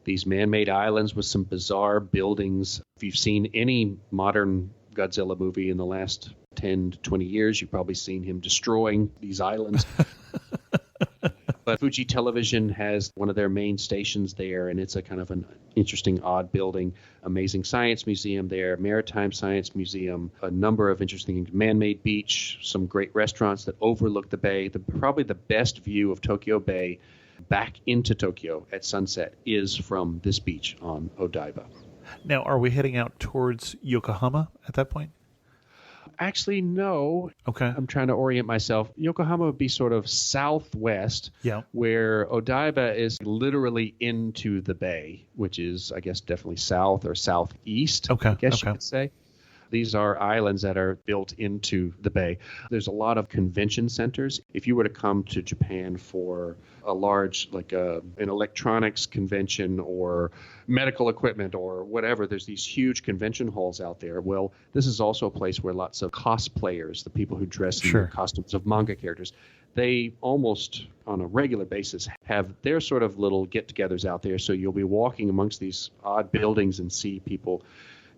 these man-made islands with some bizarre buildings. If you've seen any modern Godzilla movie in the last 10 to 20 years, you've probably seen him destroying these islands. But Fuji Television has one of their main stations there, and it's a kind of an interesting, odd building. Amazing Science Museum there, Maritime Science Museum, a number of interesting man-made beach, some great restaurants that overlook the bay. Probably the best view of Tokyo Bay back into Tokyo at sunset is from this beach on Odaiba. Now, are we heading out towards Yokohama at that point? Actually, no. Okay. I'm trying to orient myself. Yokohama would be sort of southwest, where Odaiba is literally into the bay, which is, I guess, definitely south or southeast, Okay. I guess you could say. These are islands that are built into the bay. There's a lot of convention centers. If you were to come to Japan for a large, like an electronics convention or medical equipment or whatever, there's these huge convention halls out there. Well, this is also a place where lots of cosplayers, the people who dress in the costumes of manga characters, they almost on a regular basis have their sort of little get-togethers out there. So you'll be walking amongst these odd buildings and see people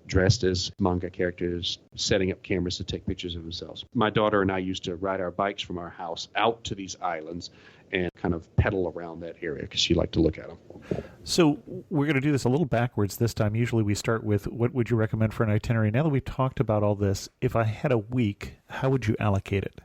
dressed as manga characters, setting up cameras to take pictures of themselves. My daughter and I used to ride our bikes from our house out to these islands and kind of pedal around that area because she liked to look at them. So we're going to do this a little backwards this time. Usually we start with what would you recommend for an itinerary? Now that we've talked about all this, if I had a week, how would you allocate it?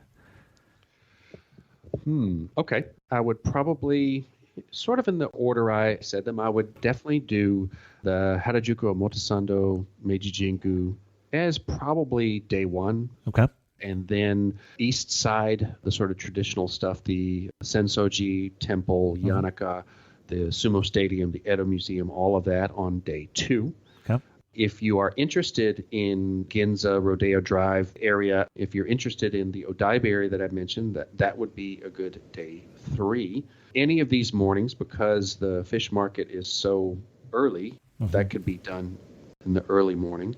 Okay. I would probably, sort of in the order I said them, I would definitely do the Harajuku Omotesando Meiji Jingu as probably day one. Okay. And then east side, the sort of traditional stuff, the Sensoji Temple, Yanaka, the Sumo Stadium, the Edo Museum, all of that on day two. Okay. If you are interested in Ginza, Rodeo Drive area, if you're interested in the Odaiba area that I mentioned, that would be a good day three. Any of these mornings, because the fish market is so early, that could be done in the early morning.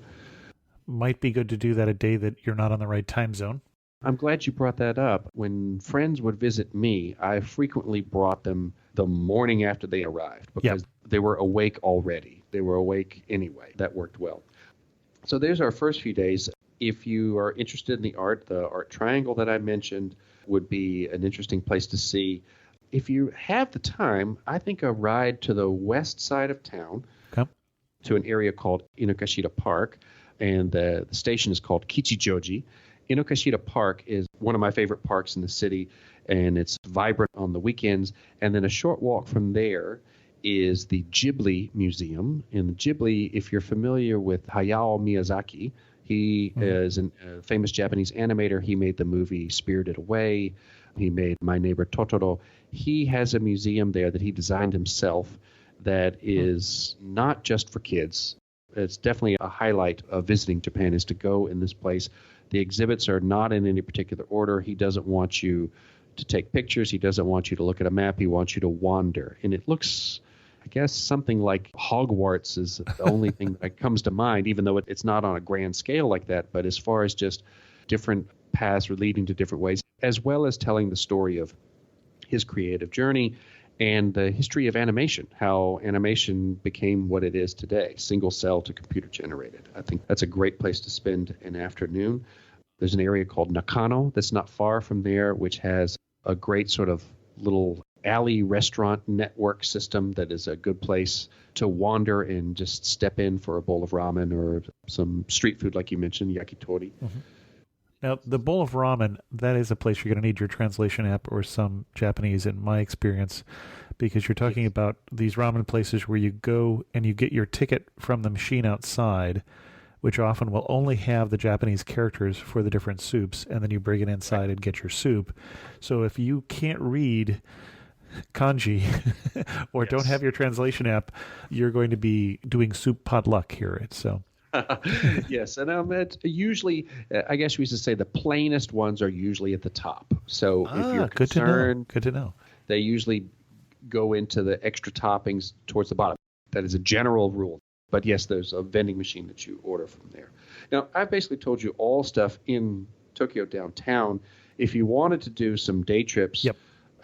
Might be good to do that a day that you're not on the right time zone. I'm glad you brought that up. When friends would visit me, I frequently brought them the morning after they arrived Yep. because they were awake already. They were awake anyway. That worked well. So there's our first few days. If you are interested in the art triangle that I mentioned would be an interesting place to see. If you have the time, I think a ride to the west side of town Okay. to an area called Inokashita Park, and the station is called Kichijoji. Inokashita Park is one of my favorite parks in the city, and it's vibrant on the weekends. And then a short walk from there is the Ghibli Museum. In the Ghibli, if you're familiar with Hayao Miyazaki, he is a famous Japanese animator. He made the movie Spirited Away. He made My Neighbor Totoro. He has a museum there that he designed himself that is not just for kids. It's definitely a highlight of visiting Japan is to go in this place. The exhibits are not in any particular order. He doesn't want you to take pictures. He doesn't want you to look at a map. He wants you to wander. And it looks, I guess, something like Hogwarts is the only thing that comes to mind, even though it's not on a grand scale like that. But as far as just different paths leading to different ways, as well as telling the story of his creative journey and the history of animation, how animation became what it is today, single cell to computer generated. I think that's a great place to spend an afternoon. There's an area called Nakano that's not far from there, which has a great sort of little alley restaurant network system that is a good place to wander and just step in for a bowl of ramen or some street food, like you mentioned, yakitori. Mm-hmm. Now, the bowl of ramen, that is a place you're going to need your translation app or some Japanese, in my experience, because you're talking about these ramen places where you go and you get your ticket from the machine outside, which often will only have the Japanese characters for the different soups, and then you bring it inside and get your soup. So if you can't read kanji or don't have your translation app, you're going to be doing soup potluck here. So. Yes, and it's usually, I guess we used to say the plainest ones are usually at the top. So if you're concerned, good to know. They usually go into the extra toppings towards the bottom. That is a general rule. But yes, there's a vending machine that you order from there. Now, I basically told you all stuff in Tokyo downtown. If you wanted to do some day trips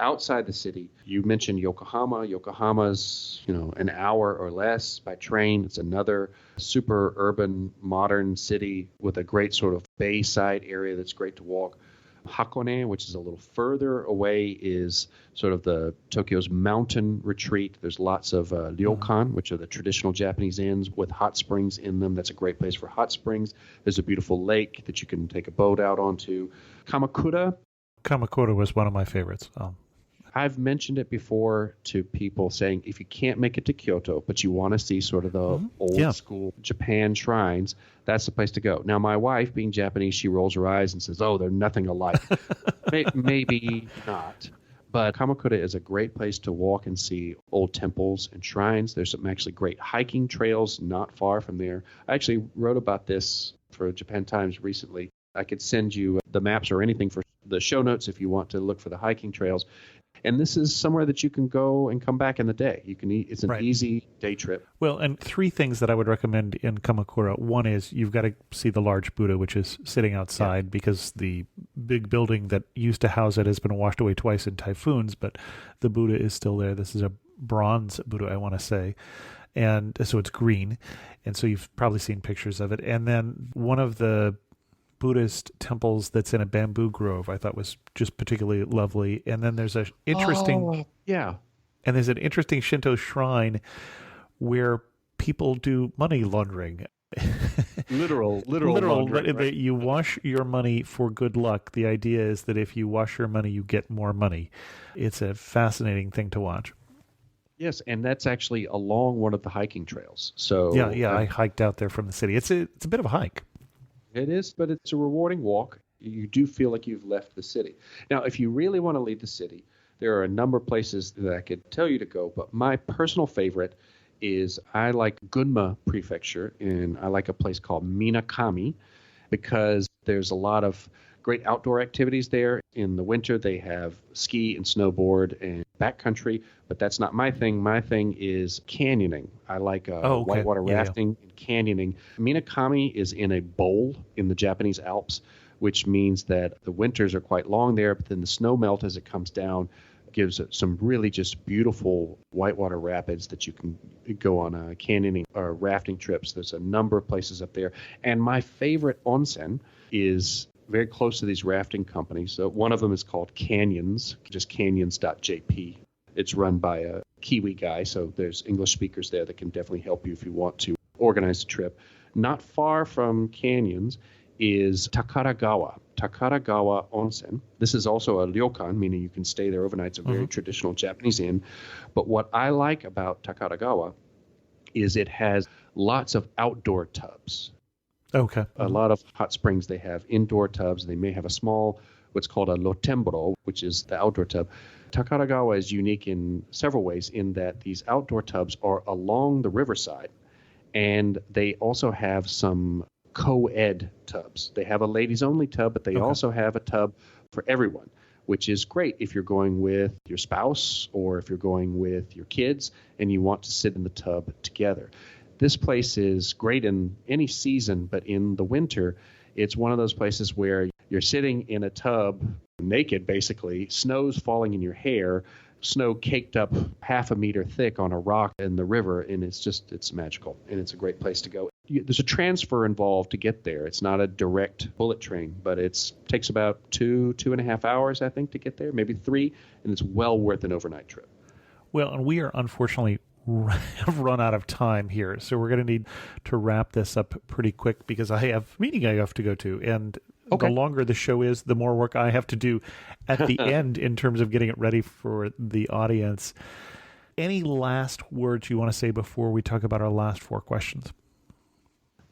outside the city, you mentioned Yokohama. Yokohama's, an hour or less by train. It's another super urban, modern city with a great sort of bayside area that's great to walk. Hakone, which is a little further away, is sort of the Tokyo's mountain retreat. There's lots of ryokan, which are the traditional Japanese inns with hot springs in them. That's a great place for hot springs. There's a beautiful lake that you can take a boat out onto. Kamakura Was one of my favorites. I've mentioned it before to people saying if you can't make it to Kyoto, but you want to see sort of the old school Japan shrines, that's the place to go. Now, my wife, being Japanese, she rolls her eyes and says, oh, they're nothing alike. Maybe not. But Kamakura is a great place to walk and see old temples and shrines. There's some actually great hiking trails not far from there. I actually wrote about this for Japan Times recently. I could send you the maps or anything for the show notes if you want to look for the hiking trails. And this is somewhere that you can go and come back in the day. It's an easy day trip. Well, and three things that I would recommend in Kamakura. One is you've got to see the large Buddha, which is sitting outside because the big building that used to house it has been washed away twice in typhoons, but the Buddha is still there. This is a bronze Buddha, I want to say. And so it's green. And so you've probably seen pictures of it. And then one of the Buddhist temples that's in a bamboo grove I thought was just particularly lovely. And then there's an interesting and there's an interesting Shinto shrine where people do money laundering. literal laundering, right? You wash your money for good luck. The idea is that if you wash your money, you get more money. It's a fascinating thing to watch. Yes, and that's actually along one of the hiking trails. So I hiked out there from the city. It's a bit of a hike. It is, but it's a rewarding walk. You do feel like you've left the city. Now, if you really want to leave the city, there are a number of places that I could tell you to go, but my personal favorite is I like Gunma Prefecture, and I like a place called Minakami because there's a lot of great outdoor activities there. In the winter, they have ski and snowboard and backcountry, but that's not my thing. My thing is canyoning. I like whitewater rafting and canyoning. Minakami is in a bowl in the Japanese Alps which means that the winters are quite long there, but then the snow melt as it comes down gives it some really just beautiful whitewater rapids that you can go on canyoning or rafting trips. There's a number of places up there. And my favorite onsen is very close to these rafting companies. So one of them is called Canyons, just canyons.jp. It's run by a Kiwi guy, so there's English speakers there that can definitely help you if you want to organize a trip. Not far from Canyons is Takaragawa Onsen. This is also a ryokan, meaning you can stay there overnight. It's a very traditional Japanese inn. But what I like about Takaragawa is it has lots of outdoor tubs. Okay. A lot of hot springs, they have indoor tubs. They may have a small, what's called a lotemboro, which is the outdoor tub. Takaragawa is unique in several ways in that these outdoor tubs are along the riverside, and they also have some co-ed tubs. They have a ladies-only tub, but they also have a tub for everyone, which is great if you're going with your spouse or if you're going with your kids and you want to sit in the tub together. This place is great in any season, but in the winter, it's one of those places where you're sitting in a tub naked, basically, snow's falling in your hair, snow caked up half a meter thick on a rock in the river, and it's magical, and it's a great place to go. There's a transfer involved to get there. It's not a direct bullet train, but it takes about 2.5 hours, I think, to get there, maybe 3, and it's well worth an overnight trip. Well, and we are unfortunately have run out of time here, so we're going to need to wrap this up pretty quick because I have a meeting I have to go to, and the longer the show is, the more work I have to do at the end in terms of getting it ready for the audience. Any last words you want to say before we talk about our last 4 questions?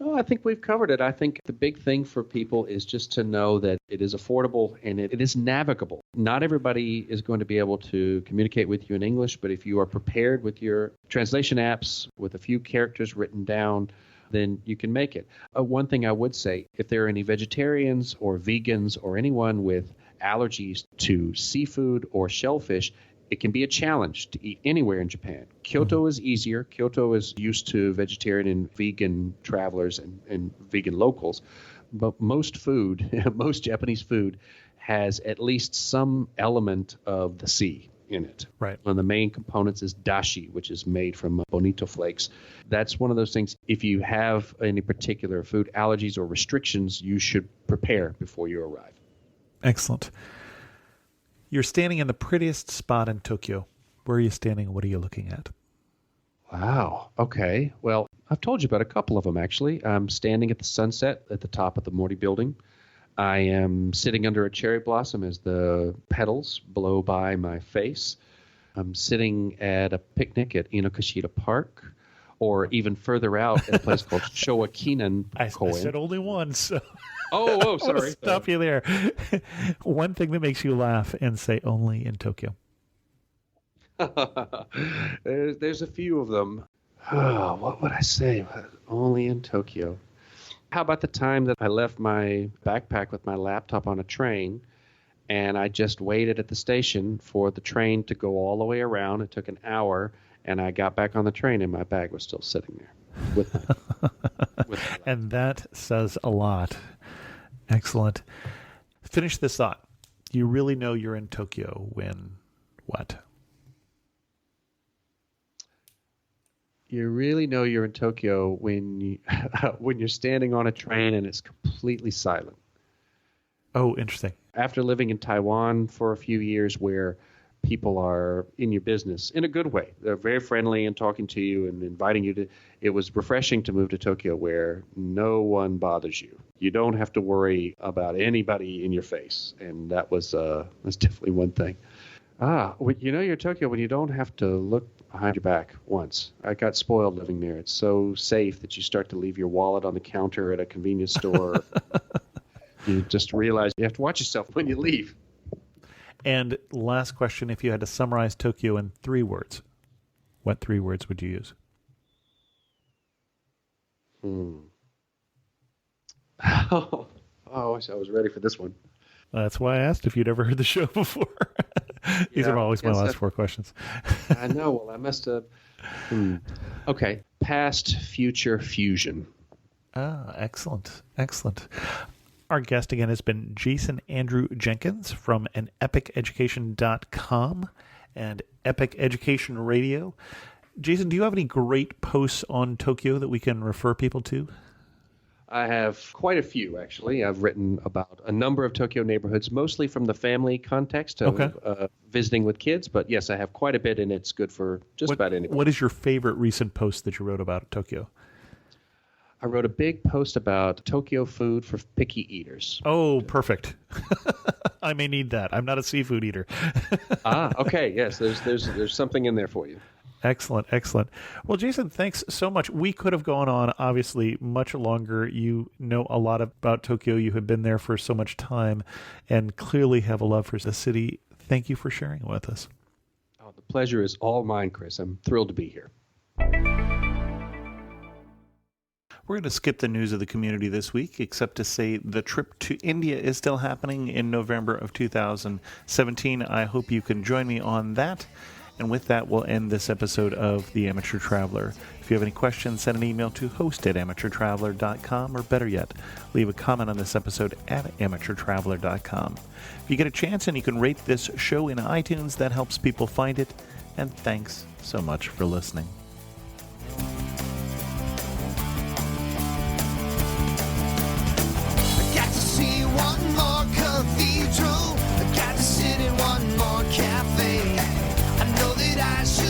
Oh, I think we've covered it. I think the big thing for people is just to know that it is affordable and it is navigable. Not everybody is going to be able to communicate with you in English, but if you are prepared with your translation apps, with a few characters written down, then you can make it. One thing I would say, if there are any vegetarians or vegans or anyone with allergies to seafood or shellfish, it can be a challenge to eat anywhere in Japan. Kyoto is easier. Kyoto is used to vegetarian and vegan travelers and vegan locals. But most food, most Japanese food, has at least some element of the sea in it. Right. One of the main components is dashi, which is made from bonito flakes. That's one of those things, if you have any particular food allergies or restrictions, you should prepare before you arrive. Excellent. You're standing in the prettiest spot in Tokyo. Where are you standing? What are you looking at? Wow. Okay. Well, I've told you about a couple of them, actually. I'm standing at the sunset at the top of the Morty building. I am sitting under a cherry blossom as the petals blow by my face. I'm sitting at a picnic at Inokashita Park, or even further out at a place called Showakinan Koen. I said only one, so... Oh, sorry. Stop you there. One thing that makes you laugh and say only in Tokyo. There's a few of them. Oh, what would I say? Only in Tokyo. How about the time that I left my backpack with my laptop on a train, and I just waited at the station for the train to go all the way around? It took an hour, and I got back on the train, and my bag was still sitting there with my And that says a lot. Excellent. Finish this thought. You really know you're in Tokyo when what? You really know you're in Tokyo when you're standing on a train and it's completely silent. Oh, interesting. After living in Taiwan for a few years where people are in your business in a good way. They're very friendly and talking to you and inviting you to. It was refreshing to move to Tokyo where no one bothers you. You don't have to worry about anybody in your face. And that's definitely one thing. You know you're Tokyo when you don't have to look behind your back once. I got spoiled living there. It's so safe that you start to leave your wallet on the counter at a convenience store. You just realize you have to watch yourself when you leave. And last question, if you had to summarize Tokyo in 3 words, what 3 words would you use? Oh, I wish I was ready for this one. That's why I asked if you'd ever heard the show before. These are always my last 4 questions. I know. Well, I must have. Okay. Past, future, fusion. Excellent. Excellent. Our guest again has been Jason Andrew Jenkins from anepiceducation.com and Epic Education Radio. Jason, do you have any great posts on Tokyo that we can refer people to? I have quite a few, actually. I've written about a number of Tokyo neighborhoods, mostly from the family context of visiting with kids. But yes, I have quite a bit, and it's good for about anyone. What is your favorite recent post that you wrote about Tokyo? I wrote a big post about Tokyo food for picky eaters. Oh, perfect. I may need that. I'm not a seafood eater. Okay. Yes, there's something in there for you. Excellent, excellent. Well, Jason, thanks so much. We could have gone on, obviously, much longer. You know a lot about Tokyo. You have been there for so much time and clearly have a love for the city. Thank you for sharing with us. Oh, the pleasure is all mine, Chris. I'm thrilled to be here. We're going to skip the news of the community this week, except to say the trip to India is still happening in November of 2017. I hope you can join me on that. And with that, we'll end this episode of The Amateur Traveler. If you have any questions, send an email to host@amateurtraveler.com, or better yet, leave a comment on this episode at amateurtraveler.com. If you get a chance and you can rate this show in iTunes, that helps people find it. And thanks so much for listening. I got to see one more cathedral. I got to sit in one more cafe. I know that I should